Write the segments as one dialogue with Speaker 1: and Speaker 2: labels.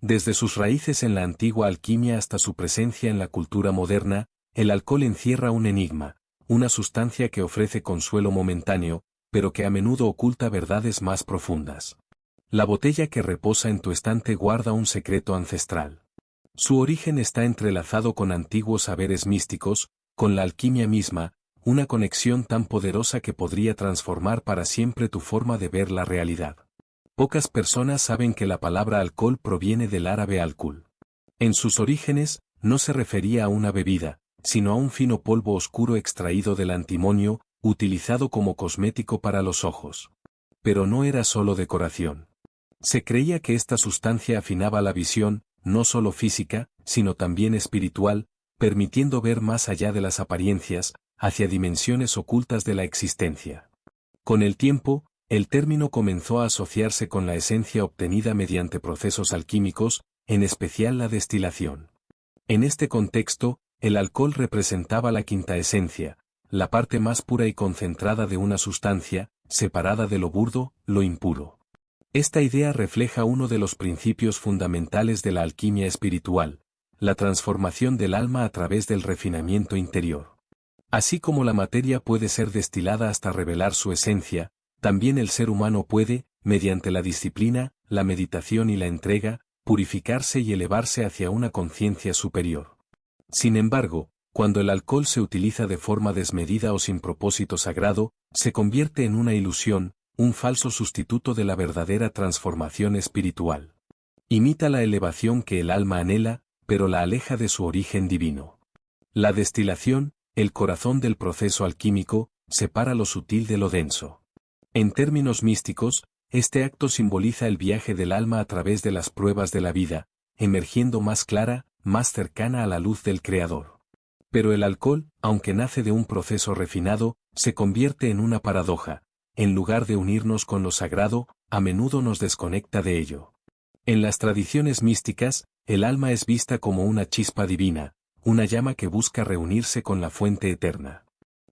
Speaker 1: Desde sus raíces en la antigua alquimia hasta su presencia en la cultura moderna, el alcohol encierra un enigma, una sustancia que ofrece consuelo momentáneo, pero que a menudo oculta verdades más profundas. La botella que reposa en tu estante guarda un secreto ancestral. Su origen está entrelazado con antiguos saberes místicos, con la alquimia misma, una conexión tan poderosa que podría transformar para siempre tu forma de ver la realidad. Pocas personas saben que la palabra alcohol proviene del árabe alcohol. En sus orígenes, no se refería a una bebida, sino a un fino polvo oscuro extraído del antimonio, utilizado como cosmético para los ojos. Pero no era solo decoración. Se creía que esta sustancia afinaba la visión, no solo física, sino también espiritual, permitiendo ver más allá de las apariencias, hacia dimensiones ocultas de la existencia. Con el tiempo, el término comenzó a asociarse con la esencia obtenida mediante procesos alquímicos, en especial la destilación. En este contexto, el alcohol representaba la quinta esencia, la parte más pura y concentrada de una sustancia, separada de lo burdo, lo impuro. Esta idea refleja uno de los principios fundamentales de la alquimia espiritual, la transformación del alma a través del refinamiento interior. Así como la materia puede ser destilada hasta revelar su esencia, también el ser humano puede, mediante la disciplina, la meditación y la entrega, purificarse y elevarse hacia una conciencia superior. Sin embargo, cuando el alcohol se utiliza de forma desmedida o sin propósito sagrado, se convierte en una ilusión, un falso sustituto de la verdadera transformación espiritual. Imita la elevación que el alma anhela, pero la aleja de su origen divino. La destilación, el corazón del proceso alquímico, separa lo sutil de lo denso. En términos místicos, este acto simboliza el viaje del alma a través de las pruebas de la vida, emergiendo más clara, más cercana a la luz del Creador. Pero el alcohol, aunque nace de un proceso refinado, se convierte en una paradoja. En lugar de unirnos con lo sagrado, a menudo nos desconecta de ello. En las tradiciones místicas, el alma es vista como una chispa divina, una llama que busca reunirse con la fuente eterna.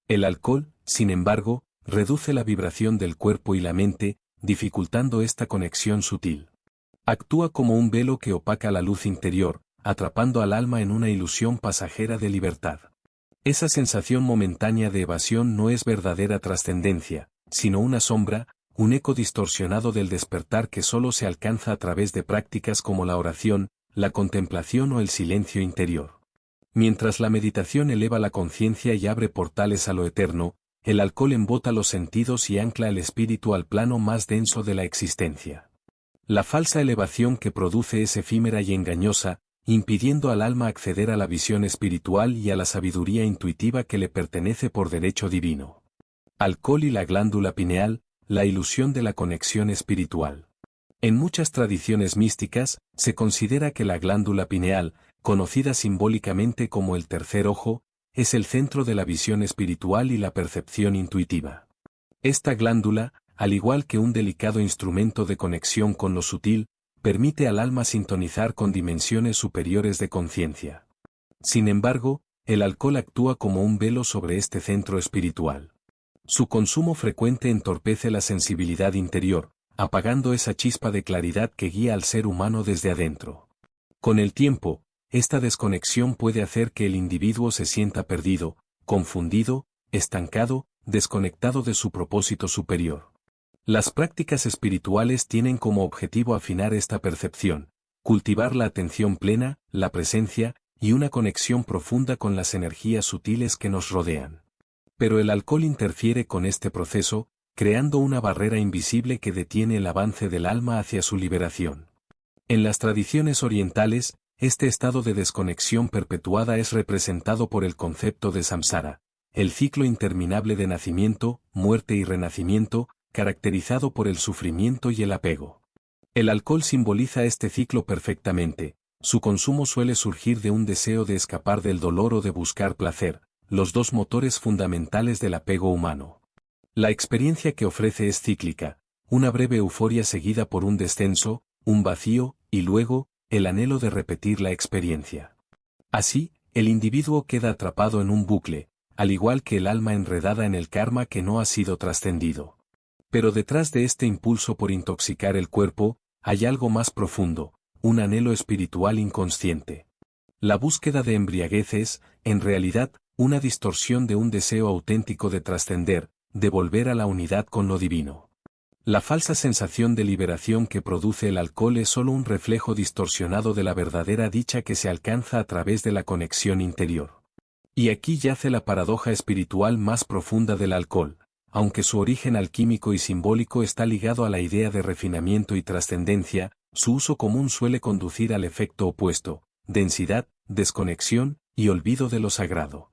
Speaker 1: El alcohol, sin embargo, reduce la vibración del cuerpo y la mente, dificultando esta conexión sutil. Actúa como un velo que opaca la luz interior, atrapando al alma en una ilusión pasajera de libertad. Esa sensación momentánea de evasión no es verdadera trascendencia, sino una sombra, un eco distorsionado del despertar que solo se alcanza a través de prácticas como la oración, la contemplación o el silencio interior. Mientras la meditación eleva la conciencia y abre portales a lo eterno, el alcohol embota los sentidos y ancla el espíritu al plano más denso de la existencia. La falsa elevación que produce es efímera y engañosa, impidiendo al alma acceder a la visión espiritual y a la sabiduría intuitiva que le pertenece por derecho divino. Alcohol y la glándula pineal, la ilusión de la conexión espiritual. En muchas tradiciones místicas, se considera que la glándula pineal, conocida simbólicamente como el tercer ojo, es el centro de la visión espiritual y la percepción intuitiva. Esta glándula, al igual que un delicado instrumento de conexión con lo sutil, permite al alma sintonizar con dimensiones superiores de conciencia. Sin embargo, el alcohol actúa como un velo sobre este centro espiritual. Su consumo frecuente entorpece la sensibilidad interior, apagando esa chispa de claridad que guía al ser humano desde adentro. Con el tiempo, esta desconexión puede hacer que el individuo se sienta perdido, confundido, estancado, desconectado de su propósito superior. Las prácticas espirituales tienen como objetivo afinar esta percepción, cultivar la atención plena, la presencia, y una conexión profunda con las energías sutiles que nos rodean. Pero el alcohol interfiere con este proceso, creando una barrera invisible que detiene el avance del alma hacia su liberación. En las tradiciones orientales, este estado de desconexión perpetuada es representado por el concepto de samsara, el ciclo interminable de nacimiento, muerte y renacimiento, caracterizado por el sufrimiento y el apego. El alcohol simboliza este ciclo perfectamente. Su consumo suele surgir de un deseo de escapar del dolor o de buscar placer, los dos motores fundamentales del apego humano. La experiencia que ofrece es cíclica, una breve euforia seguida por un descenso, un vacío, y luego, el anhelo de repetir la experiencia. Así, el individuo queda atrapado en un bucle, al igual que el alma enredada en el karma que no ha sido trascendido. Pero detrás de este impulso por intoxicar el cuerpo, hay algo más profundo, un anhelo espiritual inconsciente. La búsqueda de embriaguez es, en realidad, una distorsión de un deseo auténtico de trascender, de volver a la unidad con lo divino. La falsa sensación de liberación que produce el alcohol es solo un reflejo distorsionado de la verdadera dicha que se alcanza a través de la conexión interior. Y aquí yace la paradoja espiritual más profunda del alcohol. Aunque su origen alquímico y simbólico está ligado a la idea de refinamiento y trascendencia, su uso común suele conducir al efecto opuesto: densidad, desconexión y olvido de lo sagrado.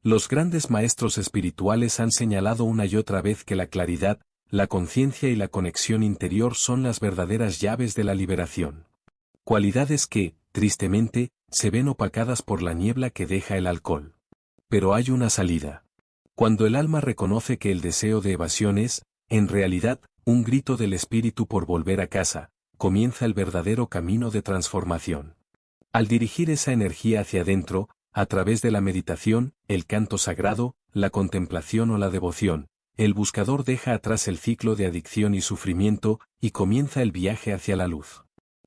Speaker 1: Los grandes maestros espirituales han señalado una y otra vez que la claridad, la conciencia y la conexión interior son las verdaderas llaves de la liberación. Cualidades que, tristemente, se ven opacadas por la niebla que deja el alcohol. Pero hay una salida. Cuando el alma reconoce que el deseo de evasión es, en realidad, un grito del espíritu por volver a casa, comienza el verdadero camino de transformación. Al dirigir esa energía hacia adentro, a través de la meditación, el canto sagrado, la contemplación o la devoción, el buscador deja atrás el ciclo de adicción y sufrimiento, y comienza el viaje hacia la luz.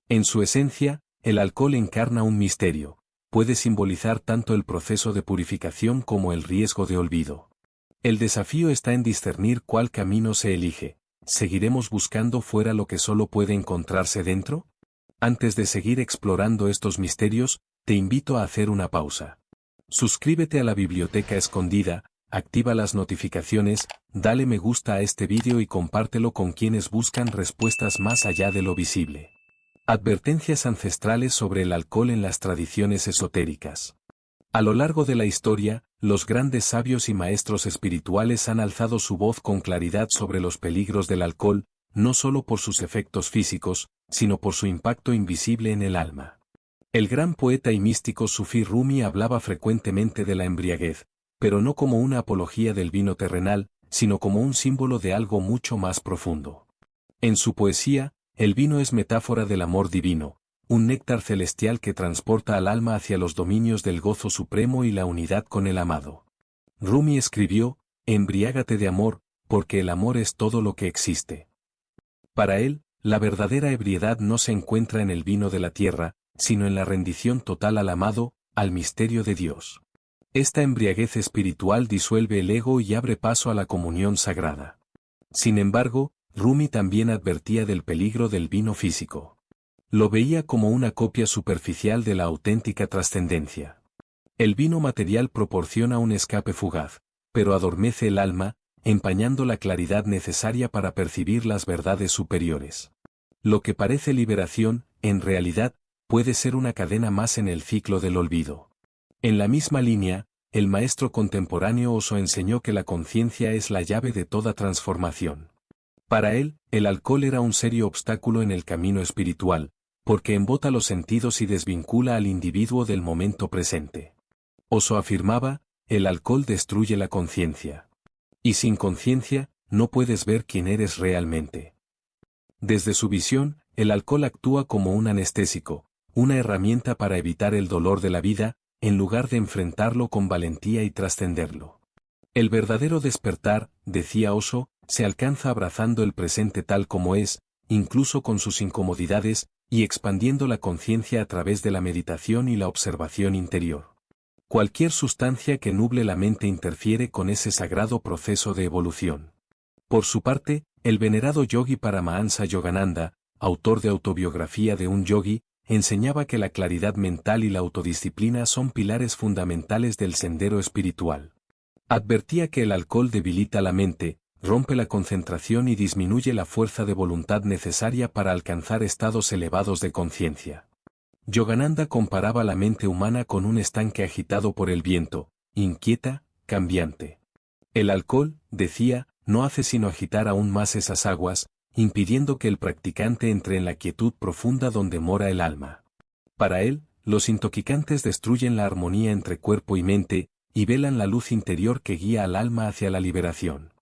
Speaker 1: En su esencia, el alcohol encarna un misterio. Puede simbolizar tanto el proceso de purificación como el riesgo de olvido. El desafío está en discernir cuál camino se elige. ¿Seguiremos buscando fuera lo que solo puede encontrarse dentro? Antes de seguir explorando estos misterios, te invito a hacer una pausa. Suscríbete a la Biblioteca Escondida, activa las notificaciones, dale me gusta a este vídeo y compártelo con quienes buscan respuestas más allá de lo visible. Advertencias ancestrales sobre el alcohol en las tradiciones esotéricas. A lo largo de la historia, los grandes sabios y maestros espirituales han alzado su voz con claridad sobre los peligros del alcohol, no solo por sus efectos físicos, sino por su impacto invisible en el alma. El gran poeta y místico sufí Rumi hablaba frecuentemente de la embriaguez, pero no como una apología del vino terrenal, sino como un símbolo de algo mucho más profundo. En su poesía, el vino es metáfora del amor divino, un néctar celestial que transporta al alma hacia los dominios del gozo supremo y la unidad con el amado. Rumi escribió: embriágate de amor, porque el amor es todo lo que existe. Para él, la verdadera ebriedad no se encuentra en el vino de la tierra, sino en la rendición total al amado, al misterio de Dios. Esta embriaguez espiritual disuelve el ego y abre paso a la comunión sagrada. Sin embargo, Rumi también advertía del peligro del vino físico. Lo veía como una copia superficial de la auténtica trascendencia. El vino material proporciona un escape fugaz, pero adormece el alma, empañando la claridad necesaria para percibir las verdades superiores. Lo que parece liberación, en realidad, puede ser una cadena más en el ciclo del olvido. En la misma línea, el maestro contemporáneo Osho enseñó que la conciencia es la llave de toda transformación. Para él, el alcohol era un serio obstáculo en el camino espiritual, porque embota los sentidos y desvincula al individuo del momento presente. Osho afirmaba: el alcohol destruye la conciencia. Y sin conciencia, no puedes ver quién eres realmente. Desde su visión, el alcohol actúa como un anestésico, una herramienta para evitar el dolor de la vida, en lugar de enfrentarlo con valentía y trascenderlo. El verdadero despertar, decía Osho, se alcanza abrazando el presente tal como es, incluso con sus incomodidades, y expandiendo la conciencia a través de la meditación y la observación interior. Cualquier sustancia que nuble la mente interfiere con ese sagrado proceso de evolución. Por su parte, el venerado yogi Paramahansa Yogananda, autor de Autobiografía de un Yogi, enseñaba que la claridad mental y la autodisciplina son pilares fundamentales del sendero espiritual. Advertía que el alcohol debilita la mente, rompe la concentración y disminuye la fuerza de voluntad necesaria para alcanzar estados elevados de conciencia. Yogananda comparaba la mente humana con un estanque agitado por el viento, inquieta, cambiante. El alcohol, decía, no hace sino agitar aún más esas aguas, impidiendo que el practicante entre en la quietud profunda donde mora el alma. Para él, los intoxicantes destruyen la armonía entre cuerpo y mente, y velan la luz interior que guía al alma hacia la liberación.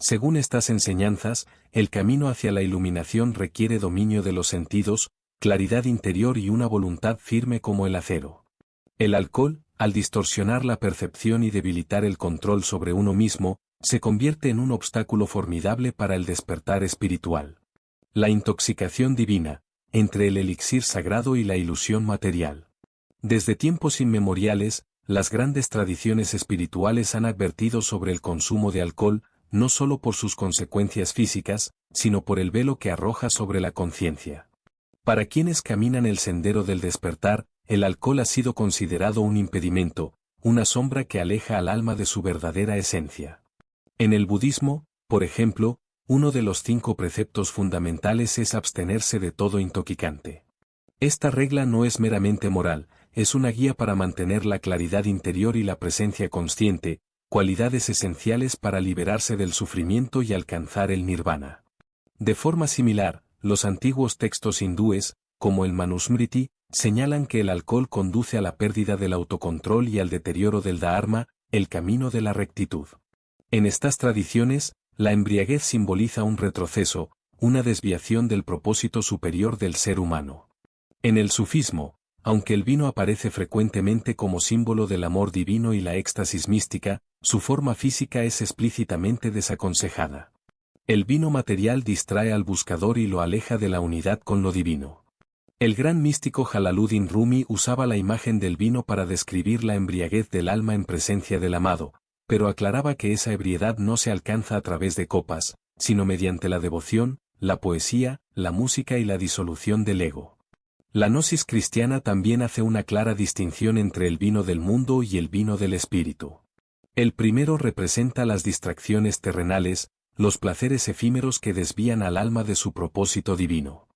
Speaker 1: Según estas enseñanzas, el camino hacia la iluminación requiere dominio de los sentidos, claridad interior y una voluntad firme como el acero. El alcohol, al distorsionar la percepción y debilitar el control sobre uno mismo, se convierte en un obstáculo formidable para el despertar espiritual. La intoxicación divina, entre el elixir sagrado y la ilusión material. Desde tiempos inmemoriales, las grandes tradiciones espirituales han advertido sobre el consumo de alcohol, no solo por sus consecuencias físicas, sino por el velo que arroja sobre la conciencia. Para quienes caminan el sendero del despertar, el alcohol ha sido considerado un impedimento, una sombra que aleja al alma de su verdadera esencia. En el budismo, por ejemplo, uno de los 5 preceptos fundamentales es abstenerse de todo intoxicante. Esta regla no es meramente moral, es una guía para mantener la claridad interior y la presencia consciente, cualidades esenciales para liberarse del sufrimiento y alcanzar el nirvana. De forma similar, los antiguos textos hindúes, como el Manusmriti, señalan que el alcohol conduce a la pérdida del autocontrol y al deterioro del dharma, el camino de la rectitud. En estas tradiciones, la embriaguez simboliza un retroceso, una desviación del propósito superior del ser humano. En el sufismo, aunque el vino aparece frecuentemente como símbolo del amor divino y la éxtasis mística, su forma física es explícitamente desaconsejada. El vino material distrae al buscador y lo aleja de la unidad con lo divino. El gran místico Jalaluddin Rumi usaba la imagen del vino para describir la embriaguez del alma en presencia del amado, pero aclaraba que esa ebriedad no se alcanza a través de copas, sino mediante la devoción, la poesía, la música y la disolución del ego. La gnosis cristiana también hace una clara distinción entre el vino del mundo y el vino del espíritu. El primero representa las distracciones terrenales, los placeres efímeros que desvían al alma de su propósito divino.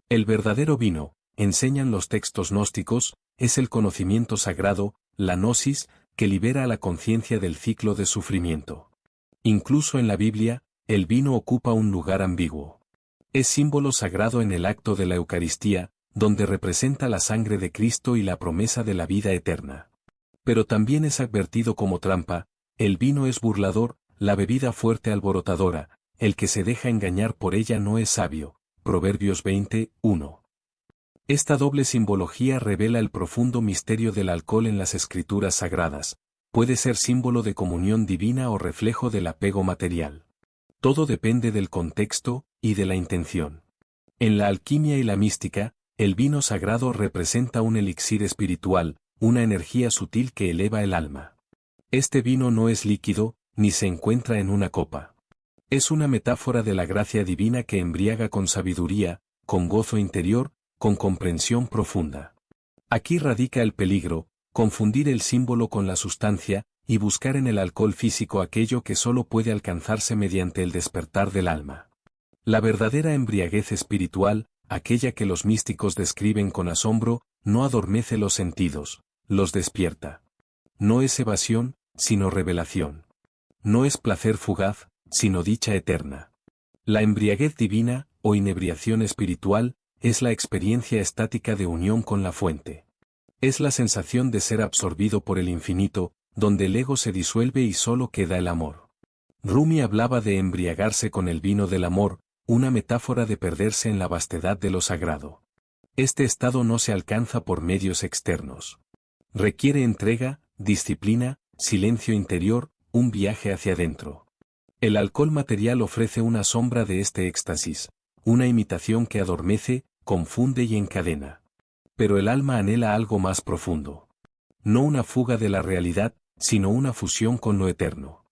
Speaker 1: El verdadero vino, enseñan los textos gnósticos, es el conocimiento sagrado, la gnosis, que libera a la conciencia del ciclo de sufrimiento. Incluso en la Biblia, el vino ocupa un lugar ambiguo. Es símbolo sagrado en el acto de la Eucaristía, donde representa la sangre de Cristo y la promesa de la vida eterna. Pero también es advertido como trampa, el vino es burlador, la bebida fuerte alborotadora, el que se deja engañar por ella no es sabio. Proverbios 20:1. Esta doble simbología revela el profundo misterio del alcohol en las escrituras sagradas, puede ser símbolo de comunión divina o reflejo del apego material. Todo depende del contexto y de la intención. En la alquimia y la mística, el vino sagrado representa un elixir espiritual, una energía sutil que eleva el alma. Este vino no es líquido, ni se encuentra en una copa. Es una metáfora de la gracia divina que embriaga con sabiduría, con gozo interior, con comprensión profunda. Aquí radica el peligro, confundir el símbolo con la sustancia, y buscar en el alcohol físico aquello que solo puede alcanzarse mediante el despertar del alma. La verdadera embriaguez espiritual, aquella que los místicos describen con asombro, no adormece los sentidos, los despierta. No es evasión, sino revelación. No es placer fugaz, sino dicha eterna. La embriaguez divina, o inebriación espiritual, es la experiencia estática de unión con la fuente. Es la sensación de ser absorbido por el infinito, donde el ego se disuelve y solo queda el amor. Rumi hablaba de embriagarse con el vino del amor, una metáfora de perderse en la vastedad de lo sagrado. Este estado no se alcanza por medios externos. Requiere entrega, disciplina, silencio interior, un viaje hacia adentro. El alcohol material ofrece una sombra de este éxtasis, una imitación que adormece, confunde y encadena. Pero el alma anhela algo más profundo. No una fuga de la realidad, sino una fusión con lo eterno.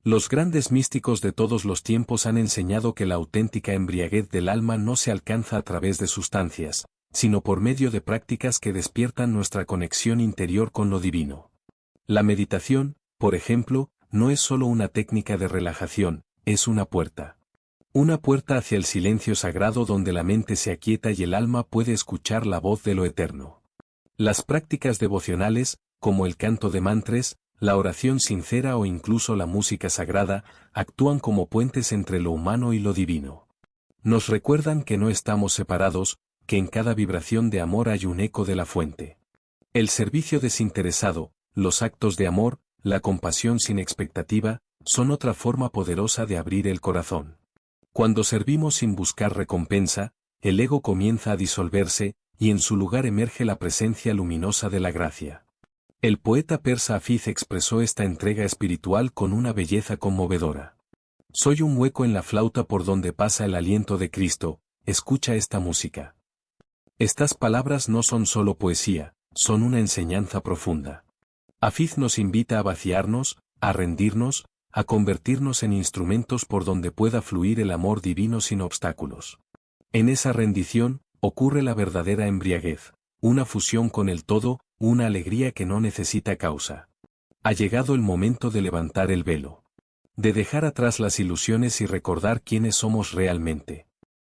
Speaker 1: Los grandes místicos de todos los tiempos han enseñado que la auténtica embriaguez del alma no se alcanza a través de sustancias, sino por medio de prácticas que despiertan nuestra conexión interior con lo divino. La meditación, por ejemplo, no es solo una técnica de relajación, es una puerta. Una puerta hacia el silencio sagrado donde la mente se aquieta y el alma puede escuchar la voz de lo eterno. Las prácticas devocionales, como el canto de mantras, la oración sincera o incluso la música sagrada, actúan como puentes entre lo humano y lo divino. Nos recuerdan que no estamos separados, que en cada vibración de amor hay un eco de la fuente. El servicio desinteresado, los actos de amor, la compasión sin expectativa, son otra forma poderosa de abrir el corazón. Cuando servimos sin buscar recompensa, el ego comienza a disolverse, y en su lugar emerge la presencia luminosa de la gracia. El poeta persa Hafiz expresó esta entrega espiritual con una belleza conmovedora. Soy un hueco en la flauta por donde pasa el aliento de Cristo, escucha esta música. Estas palabras no son solo poesía, son una enseñanza profunda. Hafiz nos invita a vaciarnos, a rendirnos, a convertirnos en instrumentos por donde pueda fluir el amor divino sin obstáculos. En esa rendición, ocurre la verdadera embriaguez, una fusión con el todo, una alegría que no necesita causa. Ha llegado el momento de levantar el velo. De dejar atrás las ilusiones y recordar quiénes somos realmente.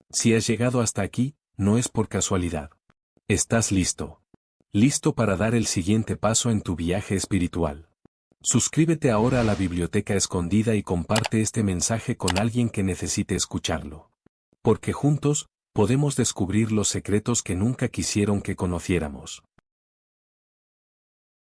Speaker 1: Si has llegado hasta aquí, no es por casualidad. Estás listo. Listo para dar el siguiente paso en tu viaje espiritual. Suscríbete ahora a la Biblioteca Escondida y comparte este mensaje con alguien que necesite escucharlo. Porque juntos, podemos descubrir los secretos que nunca quisieron que conociéramos.